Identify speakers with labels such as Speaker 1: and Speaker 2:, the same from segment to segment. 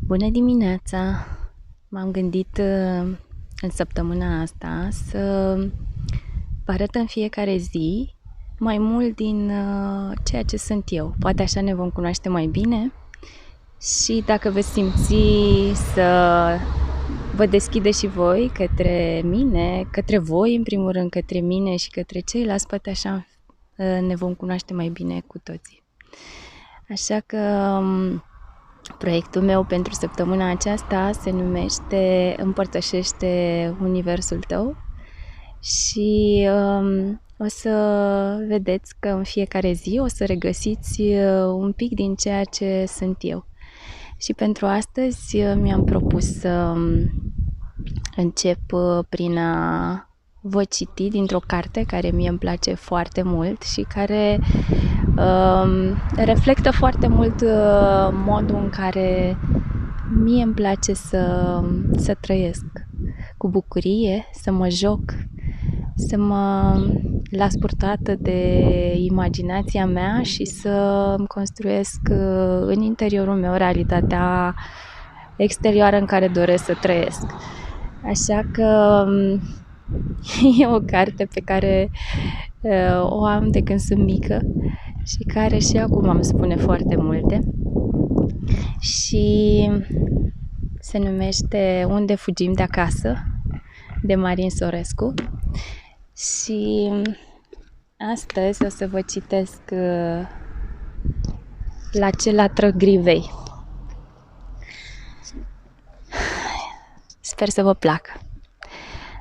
Speaker 1: Bună dimineața! M-am gândit în săptămâna asta să vă arăt în fiecare zi mai mult din ceea ce sunt eu. Poate așa ne vom cunoaște mai bine și dacă veți simți să vă deschide și voi către mine, către voi în primul rând, către mine și către ceilalți, poate așa ne vom cunoaște mai bine cu toții. Așa că proiectul meu pentru săptămâna aceasta se numește Împărtășește Universul Tău și o să vedeți că în fiecare zi o să regăsiți un pic din ceea ce sunt eu. Și pentru astăzi mi-am propus să încep prin a vă citi dintr-o carte care mie îmi place foarte mult și care reflectă foarte mult modul în care mie îmi place să trăiesc cu bucurie, să mă joc, să mă las purtată de imaginația mea și să îmi construiesc în interiorul meu realitatea exterioară în care doresc să trăiesc. Așa că e o carte pe care o am de când sunt mică și care și acum îmi spune foarte multe și se numește Unde fugim de acasă, de Marin Sorescu. Și astăzi o să vă citesc La ce latră grivei. Sper să vă placă.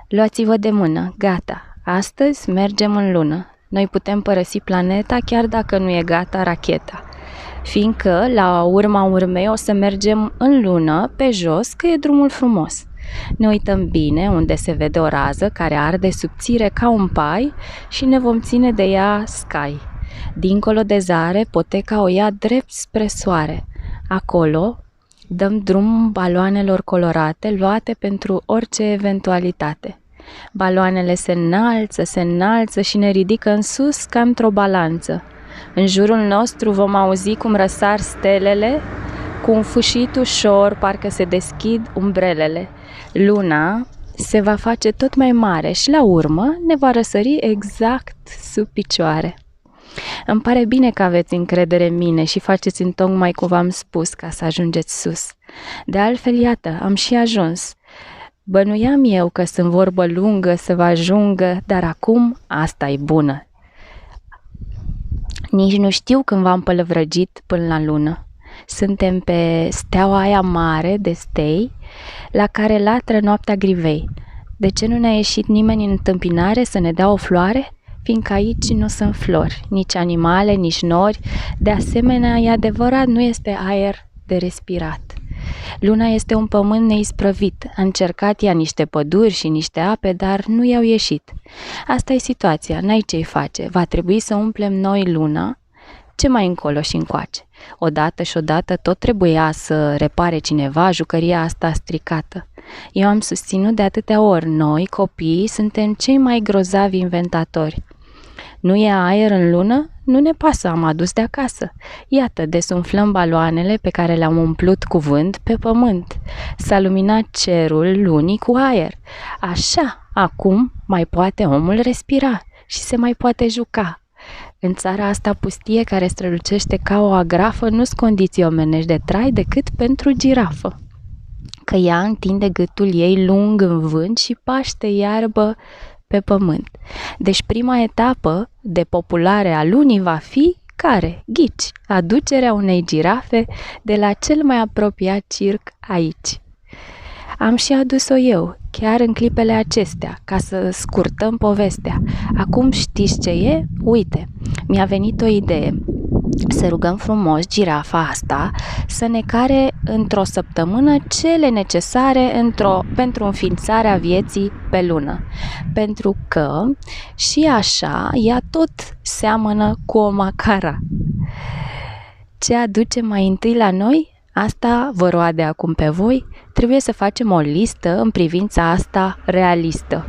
Speaker 1: Luați-vă de mână, gata, astăzi mergem în lună. Noi putem părăsi planeta chiar dacă nu e gata racheta. Fiindcă, la urma urmei, o să mergem în lună, pe jos, că e drumul frumos. Ne uităm bine unde se vede o rază care arde subțire ca un pai și ne vom ține de ea sky. Dincolo de zare, poteca o ia drept spre soare. Acolo dăm drum baloanelor colorate, luate pentru orice eventualitate. Baloanele se înalță și ne ridică în sus ca într-o balanță. În jurul nostru vom auzi cum răsar stelele, cu un fâșit ușor, parcă se deschid umbrelele. Luna se va face tot mai mare și la urmă ne va răsări exact sub picioare. Îmi pare bine că aveți încredere în mine și faceți întocmai cum v-am spus ca să ajungeți sus. De altfel, iată, am și ajuns. Bănuiam eu că sunt vorbă lungă să vă ajungă, dar acum asta e bună. Nici nu știu când v-am pălăvrăgit până la lună. Suntem pe steaua aia mare de stei, la care latră noaptea grivei. De ce nu ne-a ieșit nimeni în întâmpinare să ne dea o floare? Fiindcă aici nu sunt flori, nici animale, nici nori. De asemenea, e adevărat, nu este aer de respirat. Luna este un pământ neisprăvit. A încercat ea niște păduri și niște ape, dar nu i-au ieșit. Asta e situația, n-ai ce-i face. Va trebui să umplem noi luna, ce mai încolo și încoace. Odată și odată tot trebuia să repare cineva jucăria asta stricată. Eu am susținut de atâtea ori, noi, copiii, suntem cei mai grozavi inventatori. Nu e aer în lună? Nu ne pasă, am adus de acasă. Iată, desumflăm baloanele pe care le-am umplut cu vânt pe pământ. S-a luminat cerul lunii cu aer. Așa, acum mai poate omul respira și se mai poate juca. În țara asta pustie care strălucește ca o agrafă, nu-s condiții omenești de trai decât pentru girafă. Că ea întinde gâtul ei lung în vânt și paște iarbă pe pământ. Deci prima etapă de populare a lunii va fi care? Ghici, aducerea unei girafe de la cel mai apropiat circ aici. Am și adus-o eu, chiar în clipele acestea, ca să scurtăm povestea. Acum știți ce e? Uite, mi-a venit o idee. Să rugăm frumos girafa asta să ne care într-o săptămână cele necesare pentru înființarea vieții pe lună. Pentru că și așa ea tot seamănă cu o macara. Ce aduce mai întâi la noi? asta vă roade acum pe voi, trebuie să facem o listă în privința asta realistă.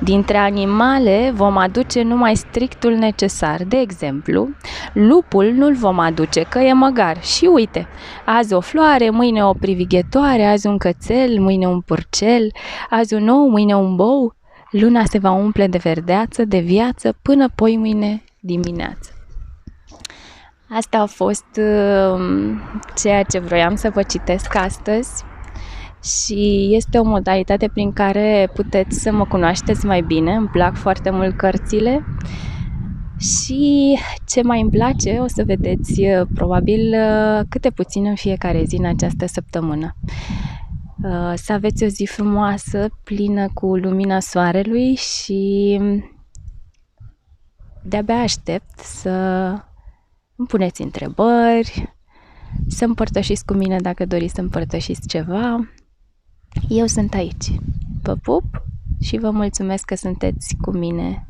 Speaker 1: Dintre animale vom aduce numai strictul necesar. De exemplu, lupul nu-l vom aduce, că e măgar. Și uite, azi o floare, mâine o privighetoare, azi un cățel, mâine un purcel, azi un ou, mâine un bou. Luna se va umple de verdeață, de viață, până poi mâine dimineață. Asta a fost ceea ce vroiam să vă citesc astăzi și este o modalitate prin care puteți să mă cunoașteți mai bine. Îmi plac foarte mult cărțile și ce mai îmi place o să vedeți probabil câte puțin în fiecare zi în această săptămână. Să aveți o zi frumoasă, plină cu lumina soarelui și de-abia aștept să îmi puneți întrebări, să împărtășiți cu mine dacă doriți să împărtășiți ceva. Eu sunt aici. Vă pup și vă mulțumesc că sunteți cu mine